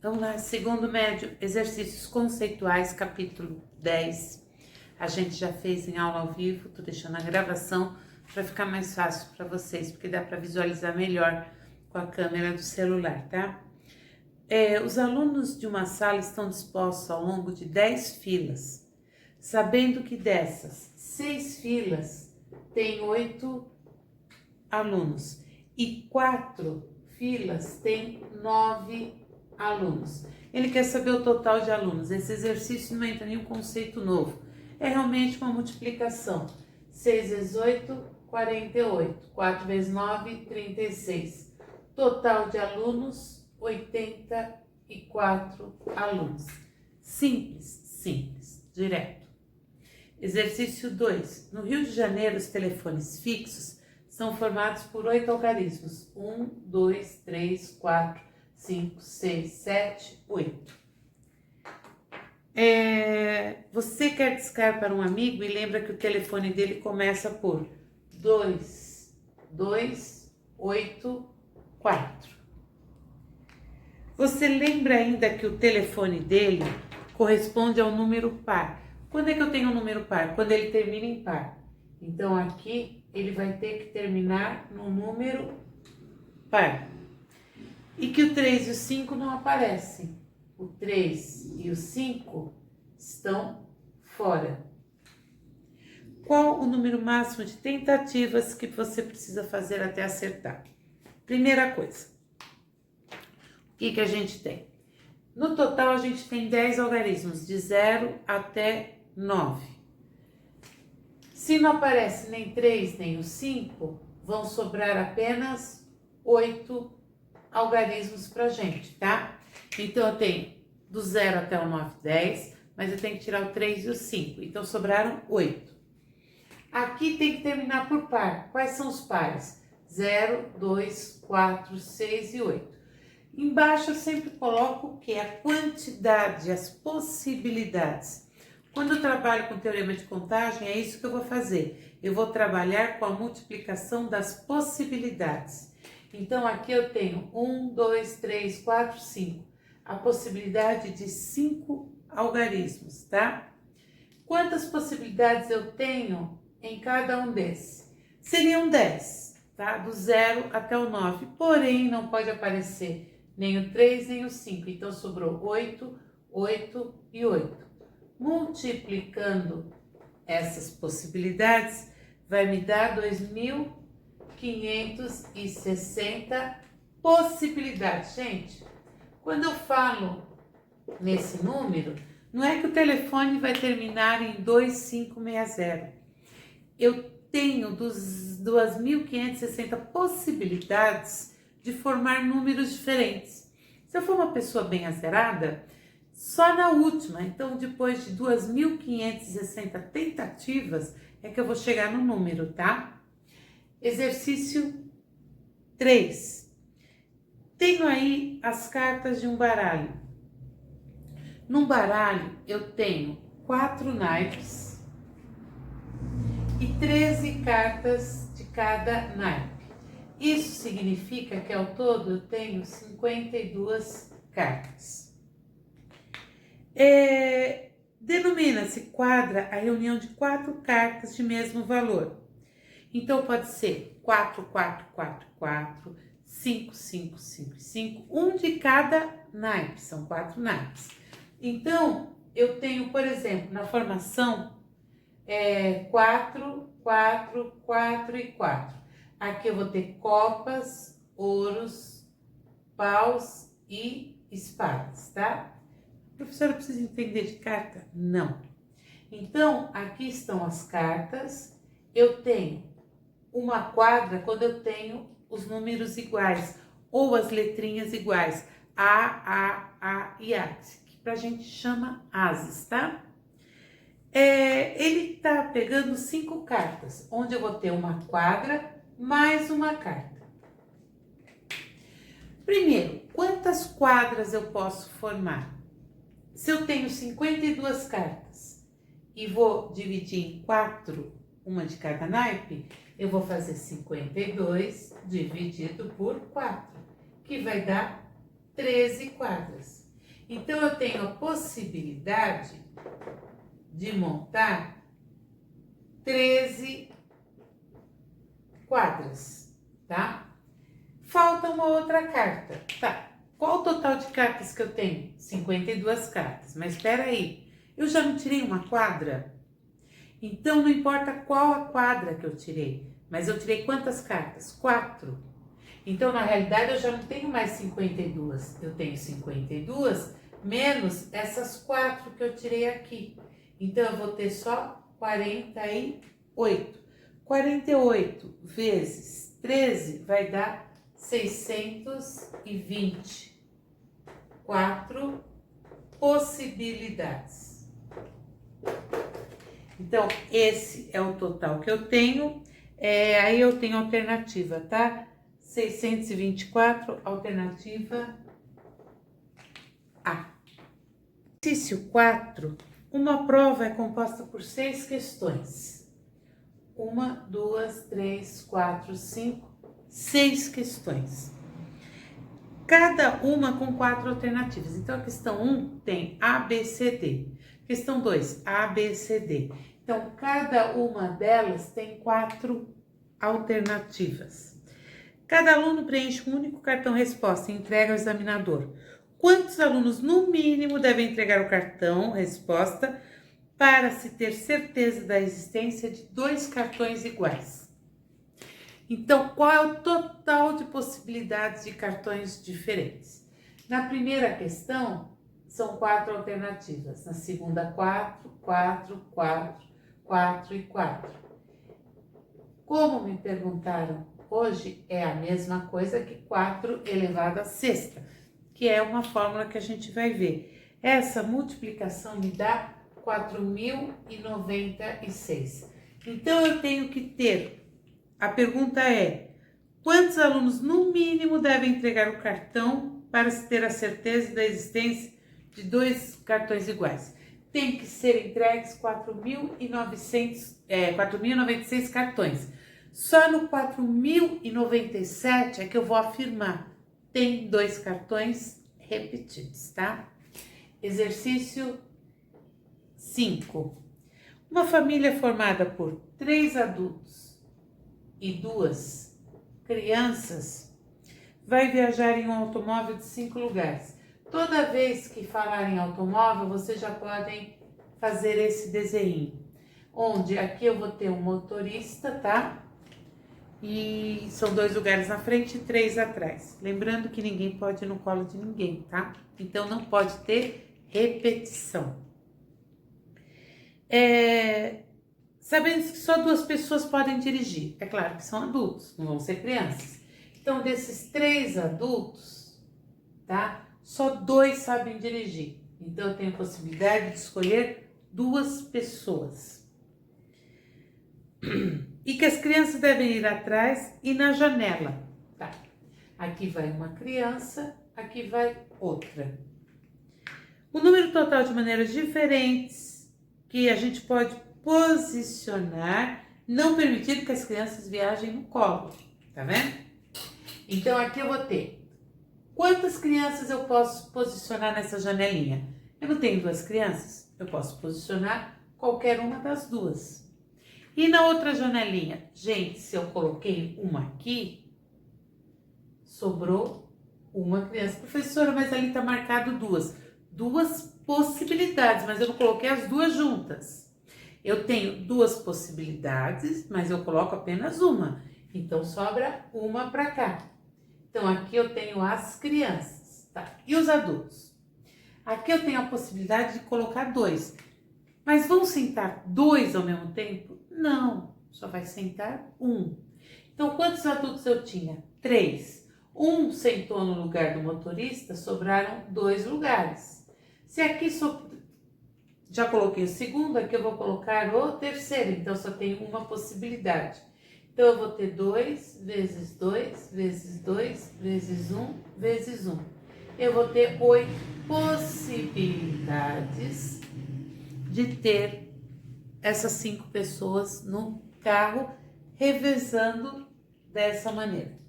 Vamos lá, segundo médio, exercícios conceituais, capítulo 10. A gente já fez em aula ao vivo, tô deixando a gravação para ficar mais fácil para vocês, porque dá para visualizar melhor com a câmera do celular, tá? Os alunos de uma sala estão dispostos ao longo de 10 filas, sabendo que dessas 6 filas tem 8 alunos e 4 filas tem 9 alunos. Ele quer saber o total de alunos. Esse exercício não entra nenhum conceito novo. É realmente uma multiplicação. 6 vezes 8, 48. 4 vezes 9, 36. Total de alunos, 84 alunos. Simples, direto. Exercício 2. No Rio de Janeiro, os telefones fixos são formados por 8 algarismos. 1, 2, 3, 4, 5, 6, 7, 8. Você quer discar para um amigo e lembra que o telefone dele começa por 2, 2, 8, 4. Você lembra ainda que o telefone dele corresponde ao número par. Quando é que eu tenho um número par? Quando ele termina em par. Então aqui ele vai ter que terminar no número par. E que o 3 e o 5 não aparecem. O 3 e o 5 estão fora. Qual o número máximo de tentativas que você precisa fazer até acertar? Primeira coisa, o que a gente tem? No total, a gente tem 10 algarismos, de 0 até 9. Se não aparece nem 3 nem o 5, vão sobrar apenas 8 algarismos pra gente, tá? Então, eu tenho do 0 até o 9, 10, mas eu tenho que tirar o 3 e o 5. Então, sobraram 8. Aqui tem que terminar por par. Quais são os pares? 0, 2, 4, 6 e 8. Embaixo eu sempre coloco o que? A quantidade, as possibilidades. Quando eu trabalho com teorema de contagem, é isso que eu vou fazer. Eu vou trabalhar com a multiplicação das possibilidades. Então, aqui eu tenho 1, 2, 3, 4, 5. A possibilidade de 5 algarismos, tá? Quantas possibilidades eu tenho em cada um desses? Seriam 10, tá? Do 0 até o 9. Porém, não pode aparecer nem o 3, nem o 5. Então, sobrou 8, 8 e 8. Multiplicando essas possibilidades, vai me dar 2.560 possibilidades. Gente, quando eu falo nesse número, não é que o telefone vai terminar em 2560. Eu tenho 2.560 possibilidades de formar números diferentes. Se eu for uma pessoa bem azerada, só na última, então depois de 2.560 tentativas, é que eu vou chegar no número, tá? Exercício 3. Tenho aí as cartas de um baralho. Num baralho eu tenho 4 naipes e 13 cartas de cada naipe. Isso significa que ao todo eu tenho 52 cartas. Denomina-se quadra a reunião de 4 cartas de mesmo valor. Então, pode ser 4, 4, 4, 4, 5, 5, 5, 5, um de cada naipe, são 4 naipes. Então, eu tenho, por exemplo, na formação, 4, 4, 4 e 4. Aqui eu vou ter copas, ouros, paus e espadas, tá? Professora, precisa entender de carta? Não. Então, aqui estão as cartas. Eu tenho uma quadra quando eu tenho os números iguais ou as letrinhas iguais. A e A, que pra gente chama ases, tá? Ele tá pegando 5 cartas, onde eu vou ter uma quadra mais uma carta. Primeiro, quantas quadras eu posso formar? Se eu tenho 52 cartas e vou dividir em 4, uma de cada naipe, eu vou fazer 52 dividido por 4, que vai dar 13 quadras. Então, eu tenho a possibilidade de montar 13 quadras, tá? Falta uma outra carta, tá? Qual o total de cartas que eu tenho? 52 cartas, mas espera aí, eu já não tirei uma quadra? Então, não importa qual a quadra que eu tirei, mas eu tirei quantas cartas? 4. Então, na realidade, eu já não tenho mais 52, eu tenho 52 menos essas 4 que eu tirei aqui. Então, eu vou ter só 48. 48 vezes 13 vai dar 620. 4 possibilidades. Então, esse é o total que eu tenho. Aí eu tenho alternativa, tá? 624, alternativa A. Exercício 4. Uma prova é composta por 6 questões. 1, 2, 3, 4, 5, 6 questões. Cada uma com 4 alternativas. Então, a questão 1 tem A, B, C, D. Questão 2, A, B, C, D. Então, cada uma delas tem 4 alternativas. Cada aluno preenche um único cartão resposta e entrega ao examinador. Quantos alunos, no mínimo, devem entregar o cartão resposta para se ter certeza da existência de 2 cartões iguais? Então, qual é o total de possibilidades de cartões diferentes? Na primeira questão, são 4 alternativas. Na segunda, 4, 4, 4, 4 e 4. Como me perguntaram hoje, é a mesma coisa que 4 elevado à sexta, que é uma fórmula que a gente vai ver. Essa multiplicação me dá 4.096. Então, eu tenho que ter... A pergunta é, quantos alunos, no mínimo, devem entregar o cartão para se ter a certeza da existência de 2 cartões iguais? Tem que ser entregues 4.096 cartões. Só no 4.097 é que eu vou afirmar, tem 2 cartões repetidos, tá? Exercício 5. Uma família formada por 3 adultos e 2 crianças vai viajar em um automóvel de 5 lugares. Toda vez que falar em automóvel, vocês já podem fazer esse desenho. Onde aqui eu vou ter um motorista, tá? E são 2 lugares na frente e 3 atrás. Lembrando que ninguém pode ir no colo de ninguém, tá? Então, não pode ter repetição. Sabendo que só 2 pessoas podem dirigir. É claro que são adultos, não vão ser crianças. Então, desses 3 adultos, tá? Só 2 sabem dirigir. Então, eu tenho a possibilidade de escolher 2 pessoas. E que as crianças devem ir atrás e na janela, tá? Aqui vai uma criança, aqui vai outra. O número total de maneiras diferentes que a gente pode posicionar, não permitindo que as crianças viajem no colo, tá vendo? Então, aqui eu vou ter quantas crianças eu posso posicionar nessa janelinha? Eu não tenho 2 crianças, eu posso posicionar qualquer uma das 2. E na outra janelinha, gente, se eu coloquei uma aqui, sobrou uma criança. Professora, mas ali tá marcado 2. 2 possibilidades, mas eu não coloquei as 2 juntas. Eu tenho 2 possibilidades, mas eu coloco apenas uma. Então, sobra uma para cá. Então, aqui eu tenho as crianças, tá? E os adultos? Aqui eu tenho a possibilidade de colocar 2. Mas vão sentar 2 ao mesmo tempo? Não, só vai sentar 1. Então, quantos adultos eu tinha? 3. 1 sentou no lugar do motorista, sobraram 2 lugares. Se aqui já coloquei o segundo, aqui eu vou colocar o terceiro, então só tem uma possibilidade. Então, eu vou ter 2 vezes 2 vezes 2 vezes 1 vezes 1. Eu vou ter 8 possibilidades de ter essas 5 pessoas no carro, revezando dessa maneira.